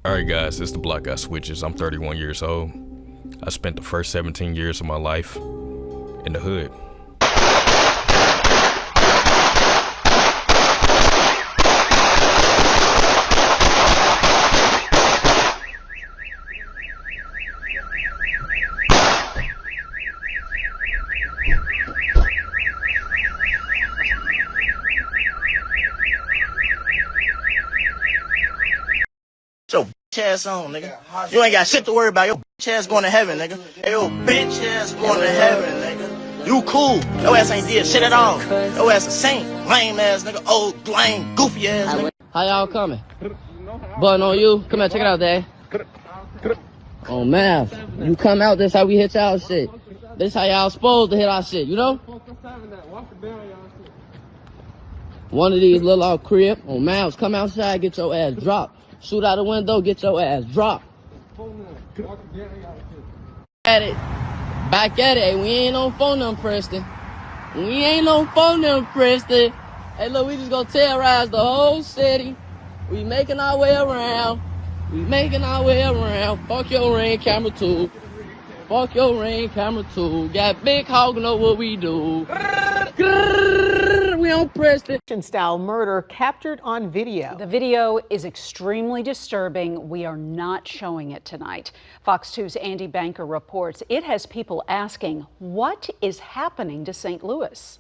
Alright guys, it's the Block Got Switches. I'm 31 years old. I spent the first 17 years of my life in the hood. Your bitch ass on, nigga. You ain't got shit to worry about. Your bitch ass going to heaven, nigga. Hey, your bitch ass going to heaven, nigga. You cool. Your ass ain't did shit at all. Your ass a saint. Lame ass, nigga. Old, lame, goofy ass, nigga. How y'all coming? Button on you. Come here, check it out, Dad. Oh, man. You come out, this how we hit y'all shit. This how y'all supposed to hit our shit, you know? One of these little old crib. Oh, man, come outside, get your ass dropped. Shoot out the window, get your ass dropped. At it. Back at it. Hey, we ain't on phone them, Preston. We ain't on phone them, Preston. Hey, look, we just gonna terrorize the whole city. We making our way around. We making our way around. Fuck your ring camera too. Fuck your ring camera too. Got big hog, know what we do. We on Preston. Style murder captured on video. The video is extremely disturbing. We are not showing it tonight. Fox 2's Andy Banker reports it has people asking, what is happening to St. Louis?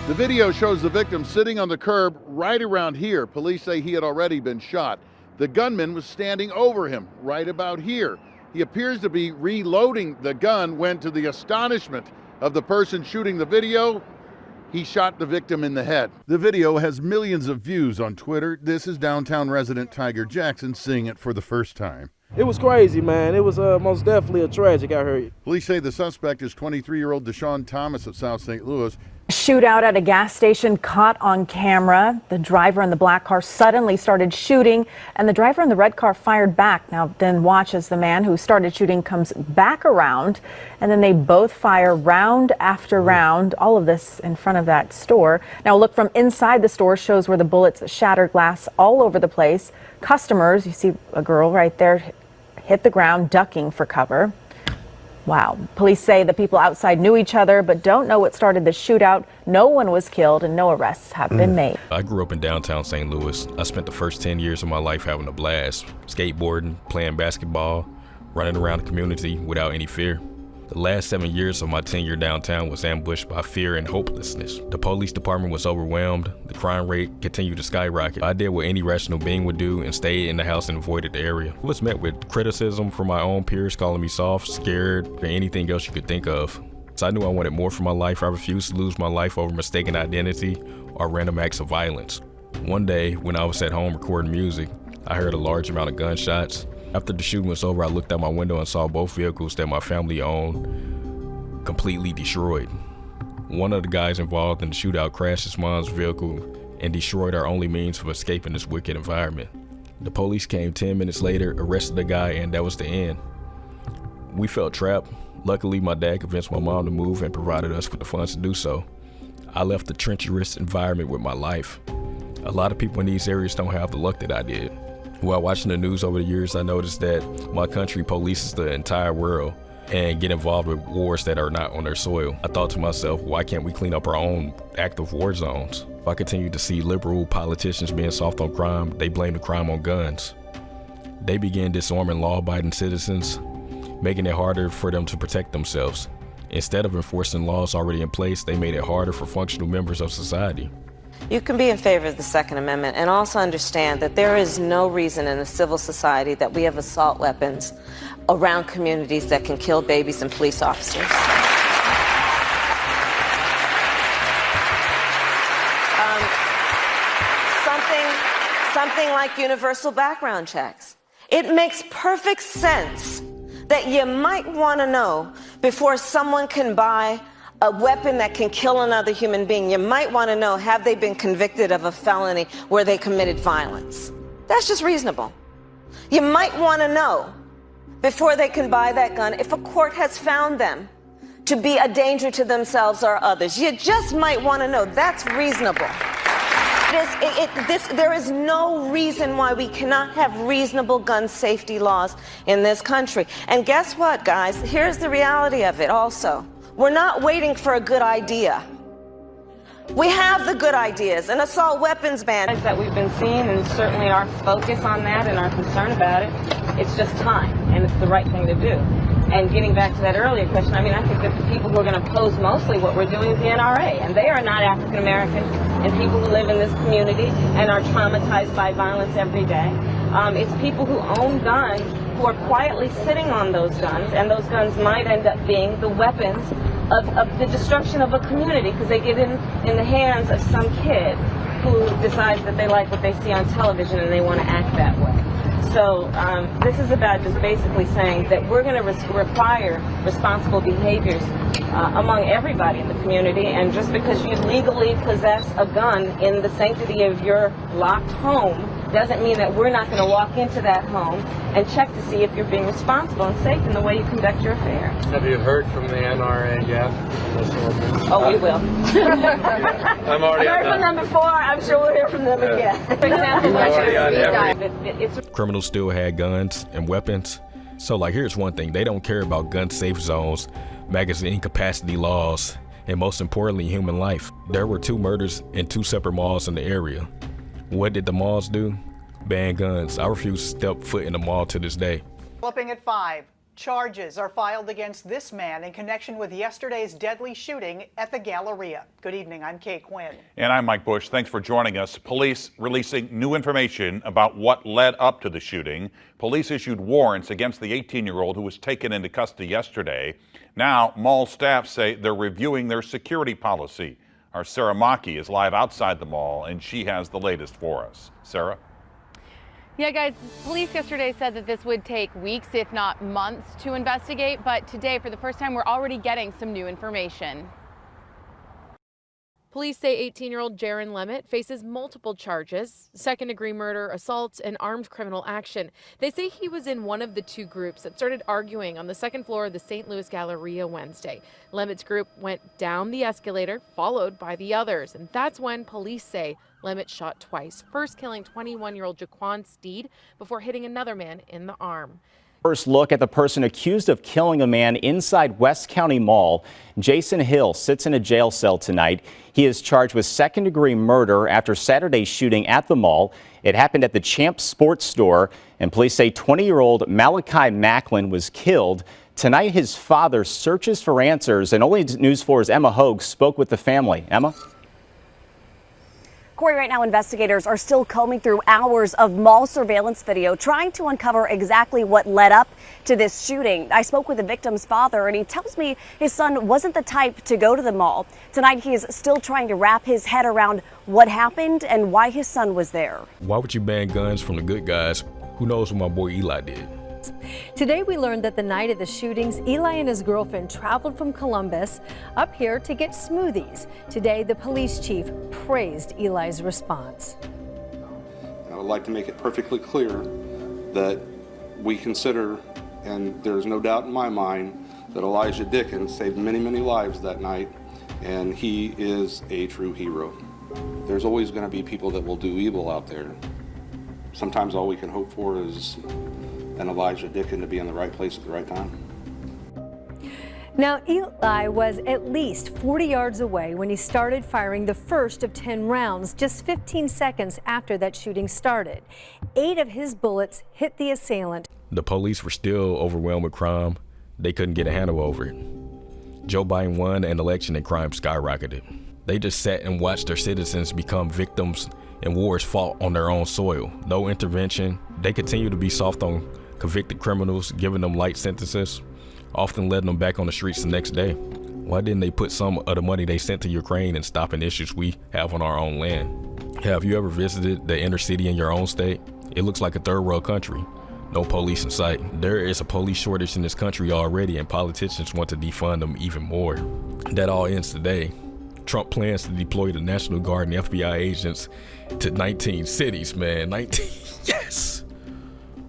The video shows the victim sitting on the curb right around here. Police say he had already been shot. The gunman was standing over him right about here. He appears to be reloading the gun when, to the astonishment of the person shooting the video, he shot the victim in the head. The video has millions of views on Twitter. This is downtown resident Tiger Jackson seeing it for the first time. It was crazy, man. It was most definitely a tragic, I heard. Police say the suspect is 23-year-old Deshaun Thomas of South St. Louis. Shootout at a gas station caught on camera. The driver in the black car suddenly started shooting, and the driver in the red car fired back. Now, then watch as the man who started shooting comes back around, and then they both fire round after round, all of this in front of that store. Now, a look from inside the store shows where the bullets shattered glass all over the place. Customers, you see a girl right there, hit the ground, ducking for cover. Wow. Police say the people outside knew each other but don't know what started the shootout. No one was killed and no arrests have been made. I grew up in downtown St. Louis. I spent the first 10 years of my life having a blast, skateboarding, playing basketball, running around the community without any fear. The last 7 years of my tenure downtown was ambushed by fear and hopelessness. The police department was overwhelmed. The crime rate continued to skyrocket. I did what any rational being would do and stayed in the house and avoided the area. I was met with criticism from my own peers, calling me soft, scared, or anything else you could think of. So I knew I wanted more for my life. I refused to lose my life over mistaken identity or random acts of violence. One day, when I was at home recording music, I heard a large amount of gunshots. After the shooting was over, I looked out my window and saw both vehicles that my family owned completely destroyed. One of the guys involved in the shootout crashed his mom's vehicle and destroyed our only means of escaping this wicked environment. The police came 10 minutes later, arrested the guy, and that was the end. We felt trapped. Luckily, my dad convinced my mom to move and provided us with the funds to do so. I left the treacherous environment with my life. A lot of people in these areas don't have the luck that I did. While watching the news over the years, I noticed that my country polices the entire world and get involved with wars that are not on their soil. I thought to myself, why can't we clean up our own active war zones? If I continue to see liberal politicians being soft on crime, they blame the crime on guns. They began disarming law-abiding citizens, making it harder for them to protect themselves. Instead of enforcing laws already in place, they made it harder for functional members of society. You can be in favor of the Second Amendment and also understand that there is no reason in a civil society that we have assault weapons around communities that can kill babies and police officers. Something like universal background checks. It makes perfect sense that you might want to know before someone can buy a weapon that can kill another human being. You might want to know, have they been convicted of a felony where they committed violence? That's just reasonable. You might want to know, before they can buy that gun, if a court has found them to be a danger to themselves or others. You just might want to know. That's reasonable. There is no reason why we cannot have reasonable gun safety laws in this country. And guess what, guys? Here's the reality of it also. We're not waiting for a good idea. We have the good ideas, an assault weapons ban. That we've been seeing, and certainly our focus on that and our concern about it, it's just time, and it's the right thing to do. And getting back to that earlier question, I mean, I think that the people who are going to oppose mostly what we're doing is the NRA, and they are not African Americans and people who live in this community and are traumatized by violence every day. It's people who own guns, who are quietly sitting on those guns, and those guns might end up being the weapons of the destruction of a community because they get in the hands of some kid who decides that they like what they see on television and they want to act that way. So this is about just basically saying that we're going to require responsible behaviors among everybody in the community, and just because you legally possess a gun in the sanctity of your locked home doesn't mean that we're not going to walk into that home and check to see if you're being responsible and safe in the way you conduct your affairs. Have you heard from the NRA yet? Oh, we will. I'm already I've heard from them before. I'm sure we'll hear from them again. For example, criminals still had guns and weapons. So like, here's one thing. They don't care about gun safe zones, magazine capacity laws, and most importantly, human life. There were 2 murders in 2 separate malls in the area. What did the malls do? Ban guns. I refuse to step foot in the mall to this day. Flipping at 5. Charges are filed against this man in connection with yesterday's deadly shooting at the Galleria. Good evening, I'm Kay Quinn. And I'm Mike Bush. Thanks for joining us. Police releasing new information about what led up to the shooting. Police issued warrants against the 18-year-old who was taken into custody yesterday. Now, mall staff say they're reviewing their security policy. Our Sarah Maki is live outside the mall, and she has the latest for us. Sarah? Yeah, guys, police yesterday said that this would take weeks, if not months, to investigate. But today, for the first time, we're already getting some new information. Police say 18-year-old Jaron Lemet faces multiple charges: second-degree murder, assault, and armed criminal action. They say he was in one of the 2 groups that started arguing on the 2nd floor of the St. Louis Galleria Wednesday. Lemet's group went down the escalator, followed by the others, and that's when police say Lemet shot twice, first killing 21-year-old Jaquan Steed before hitting another man in the arm. First look at the person accused of killing a man inside West County Mall. Jason Hill sits in a jail cell tonight. He is charged with second-degree murder after Saturday's shooting at the mall. It happened at the Champs Sports Store, and police say 20-year-old Malachi Macklin was killed. Tonight, his father searches for answers, and Only News 4's Emma Hogue spoke with the family. Emma? Corey, right now investigators are still combing through hours of mall surveillance video, trying to uncover exactly what led up to this shooting. I spoke with the victim's father, and he tells me his son wasn't the type to go to the mall. Tonight, he is still trying to wrap his head around what happened and why his son was there. Why would you ban guns from the good guys? Who knows what my boy Eli did? Today we learned that the night of the shootings, Eli and his girlfriend traveled from Columbus up here to get smoothies. Today, the police chief praised Eli's response. I would like to make it perfectly clear that we consider, and there's no doubt in my mind, that Elijah Dickens saved many, many lives that night, and he is a true hero. There's always going to be people that will do evil out there. Sometimes all we can hope for is an Elijah Dickens to be in the right place at the right time. Now, Eli was at least 40 yards away when he started firing the first of 10 rounds, just 15 seconds after that shooting started. 8 of his bullets hit the assailant. The police were still overwhelmed with crime. They couldn't get a handle over it. Joe Biden won an election and crime skyrocketed. They just sat and watched their citizens become victims and wars fought on their own soil. No intervention. They continue to be soft on convicted criminals, giving them light sentences, often letting them back on the streets the next day. Why didn't they put some of the money they sent to Ukraine and stopping issues we have on our own land? Have you ever visited the inner city in your own state? It looks like a third world country. No police in sight. There is a police shortage in this country already, and politicians want to defund them even more. That all ends today. Trump plans to deploy the National Guard and FBI agents to 19 cities, man. 19, yes!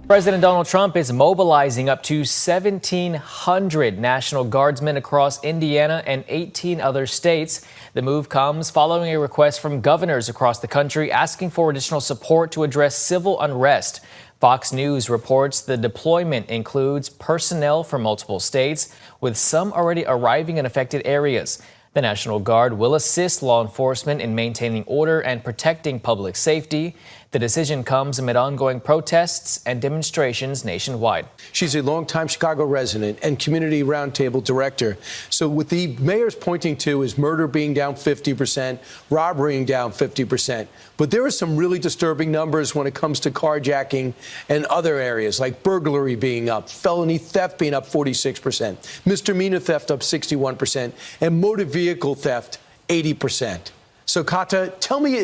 President Donald Trump is mobilizing up to 1,700 National Guardsmen across Indiana and 18 other states. The move comes following a request from governors across the country asking for additional support to address civil unrest. Fox News reports the deployment includes personnel from multiple states, with some already arriving in affected areas. The National Guard will assist law enforcement in maintaining order and protecting public safety. The decision comes amid ongoing protests and demonstrations nationwide. She's a longtime Chicago resident and community roundtable director. So what the mayor's pointing to is murder being down 50%, robbery down 50%. But there are some really disturbing numbers when it comes to carjacking and other areas, like burglary being up, felony theft being up 46%, misdemeanor theft up 61%, and motor vehicle theft 80%. So Kata, tell me,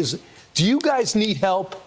do you guys need help?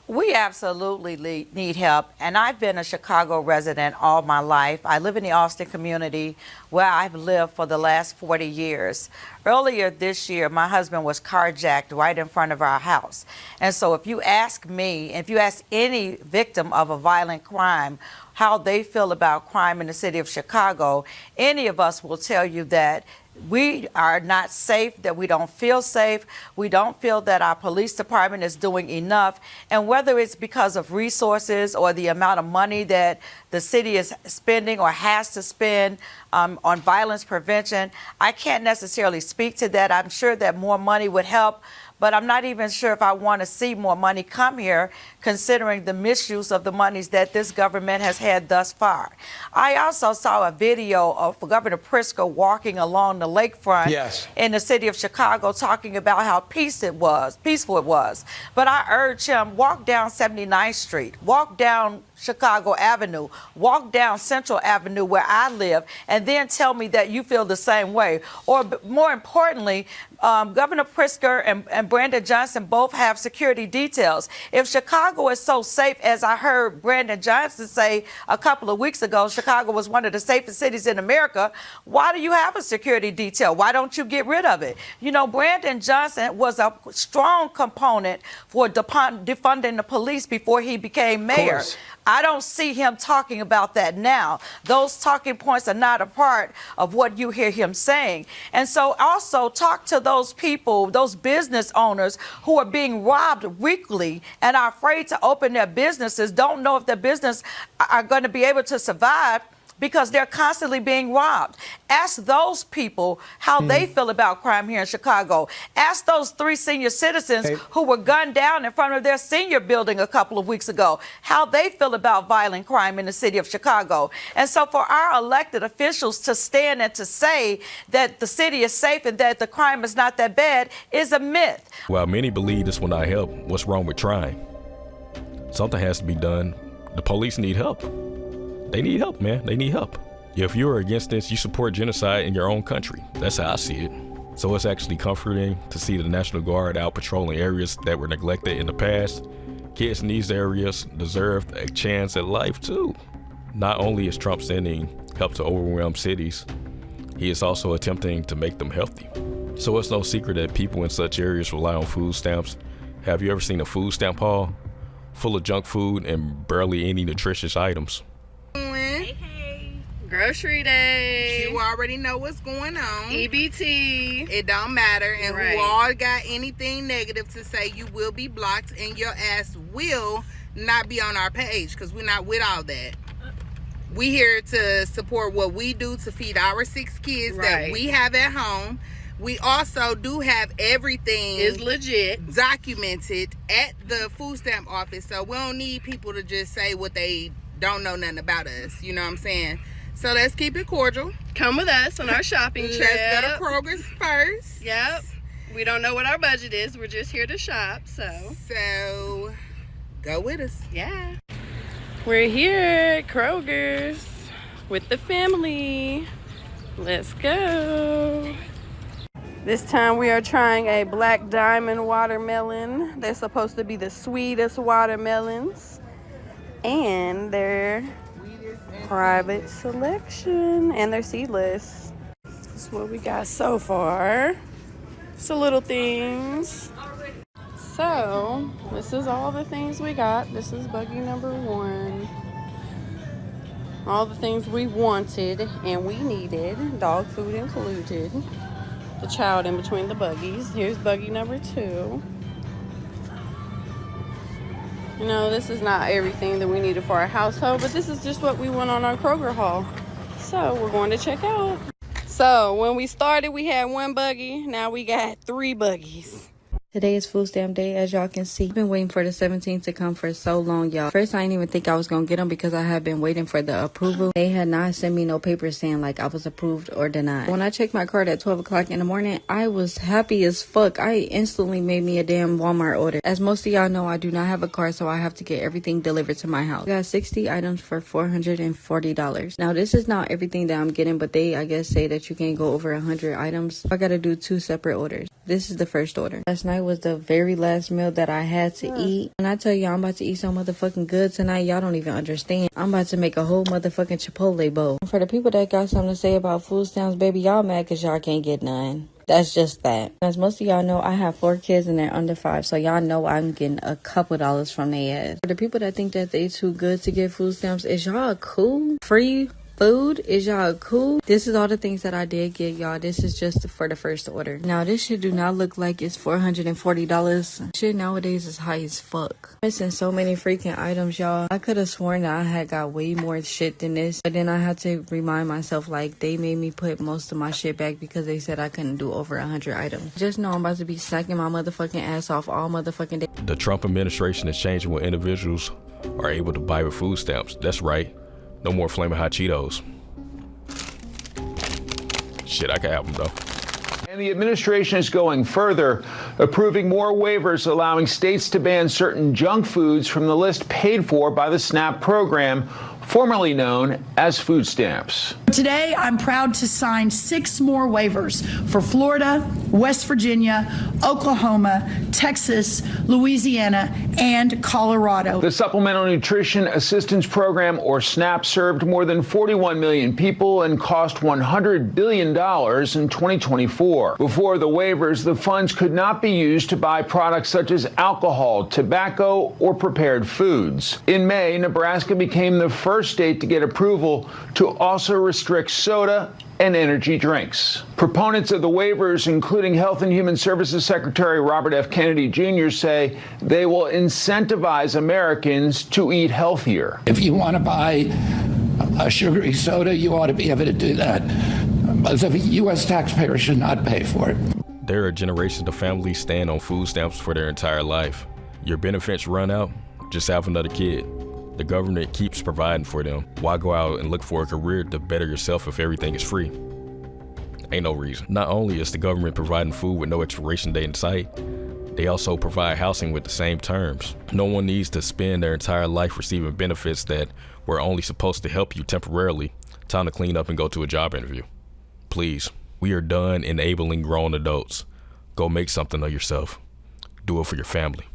We absolutely need help, and I've been a Chicago resident all my life. I live in the Austin community where I've lived for the last 40 years. Earlier this year, my husband was carjacked right in front of our house. And so if you ask me, if you ask any victim of a violent crime, how they feel about crime in the city of Chicago, any of us will tell you that we are not safe, that we don't feel safe. We don't feel that our police department is doing enough. And whether it's because of resources or the amount of money that the city is spending or has to spend on violence prevention, I can't necessarily speak to that. I'm sure that more money would help, but I'm not even sure if I want to see more money come here, considering the misuse of the monies that this government has had thus far. I also saw a video of Governor Pritzker walking along the lakefront in the city of Chicago, talking about how peaceful it was. But I urge him, walk down 79th Street, walk down Chicago Avenue, walk down Central Avenue where I live, and then tell me that you feel the same way. Or more importantly, Governor Pritzker and Brandon Johnson both have security details. If Chicago is so safe, as I heard Brandon Johnson say a couple of weeks ago, Chicago was one of the safest cities in America, why do you have a security detail? Why don't you get rid of it? You know, Brandon Johnson was a strong component for defunding the police before he became mayor. I don't see him talking about that now. Those talking points are not a part of what you hear him saying. And so also talk to those people, those business owners who are being robbed weekly and are afraid to open their businesses, don't know if their business are going to be able to survive because they're constantly being robbed. Ask those people how they feel about crime here in Chicago. Ask those 3 senior citizens who were gunned down in front of their senior building a couple of weeks ago, how they feel about violent crime in the city of Chicago. And so for our elected officials to stand and to say that the city is safe and that the crime is not that bad is a myth. While many believe this will not help, what's wrong with trying? Something has to be done. The police need help. They need help, man. They need help. If you're against this, you support genocide in your own country. That's how I see it. So it's actually comforting to see the National Guard out patrolling areas that were neglected in the past. Kids in these areas deserve a chance at life too. Not only is Trump sending help to overwhelmed cities, he is also attempting to make them healthy. So it's no secret that people in such areas rely on food stamps. Have you ever seen a food stamp haul full of junk food and barely any nutritious items? Grocery day. You already know what's going on. EBT. It don't matter. And who all got anything negative to say, you will be blocked and your ass will not be on our page because we're not with all that. We here to support what we do to feed our 6 kids that we have at home. We also do have everything is legit documented at the food stamp office. So we don't need people to just say what they don't know nothing about us. You know what I'm saying? So let's keep it cordial. Come with us on our shopping trip. Let's go to Kroger's first. Yep. We don't know what our budget is. We're just here to shop. So go with us. Yeah. We're here at Kroger's with the family. Let's go. This time we are trying a Black Diamond watermelon. They're supposed to be the sweetest watermelons. And they're private selection, and they're seedless. That's what we got so far. It's the little things. So, this is all the things we got. This is buggy number 1. All the things we wanted and we needed, dog food included. The child in between the buggies. Here's buggy number 2. You know, this is not everything that we needed for our household, but this is just what we went on our Kroger haul. So, we're going to check out. So, when we started, we had 1 buggy. Now we got 3 buggies. Today is food stamp day, as y'all can see. I've been waiting for the 17th to come for so long, y'all. First, I didn't even think I was gonna get them because I had been waiting for the approval. They had not sent me no paper saying like I was approved or denied. When I checked my card at 12 o'clock in the morning, I was happy as fuck. I instantly made me a damn Walmart order. As most of y'all know, I do not have a car, so I have to get everything delivered to my house. I got 60 items for $440. Now, this is not everything that I'm getting, but they, I guess, say that you can't go over 100 items. I gotta do 2 separate orders. This is the first order. Last night was the very last meal that I had to eat. And I tell y'all, I'm about to eat so motherfucking good tonight, y'all don't even understand. I'm about to make a whole motherfucking Chipotle bowl. For the people that got something to say about food stamps, baby, y'all mad because y'all can't get none. That's just that. As most of y'all know, I have 4 kids and they're under 5, so y'all know I'm getting a couple dollars from their ass. For the people that think that they too good to get food stamps, is y'all cool? Free food? Is y'all cool? This is all the things that I did get, y'all. This is just for the first order. Now, this shit do not look like it's $440. Shit nowadays is high as fuck. Missing so many freaking items, y'all. I could have sworn that I had got way more shit than this, but then I had to remind myself, like, they made me put most of my shit back because they said I couldn't do over 100 items. Just know I'm about to be snacking my motherfucking ass off all motherfucking day. The Trump administration is changing what individuals are able to buy with food stamps. That's right. No more Flamin' Hot Cheetos. Shit, I can have them though. And the administration is going further, approving more waivers allowing states to ban certain junk foods from the list paid for by the SNAP program, formerly known as food stamps. Today, I'm proud to sign 6 more waivers for Florida, West Virginia, Oklahoma, Texas, Louisiana, and Colorado. The Supplemental Nutrition Assistance Program, or SNAP, served more than 41 million people and cost $100 billion in 2024. Before the waivers, the funds could not be used to buy products such as alcohol, tobacco, or prepared foods. In May, Nebraska became the first state to get approval to also restrict soda and energy drinks. Proponents of the waivers, including Health and Human Services Secretary Robert F. Kennedy Jr., say they will incentivize Americans to eat healthier. If you want to buy a sugary soda, you ought to be able to do that. But the U.S. taxpayer should not pay for it. There are generations of families staying on food stamps for their entire life. Your benefits run out, just have another kid. The government keeps providing for them. Why go out and look for a career to better yourself if everything is free? Ain't no reason. Not only is the government providing food with no expiration date in sight, they also provide housing with the same terms. No one needs to spend their entire life receiving benefits that were only supposed to help you temporarily. Time to clean up and go to a job interview. Please, we are done enabling grown adults. Go make something of yourself. Do it for your family.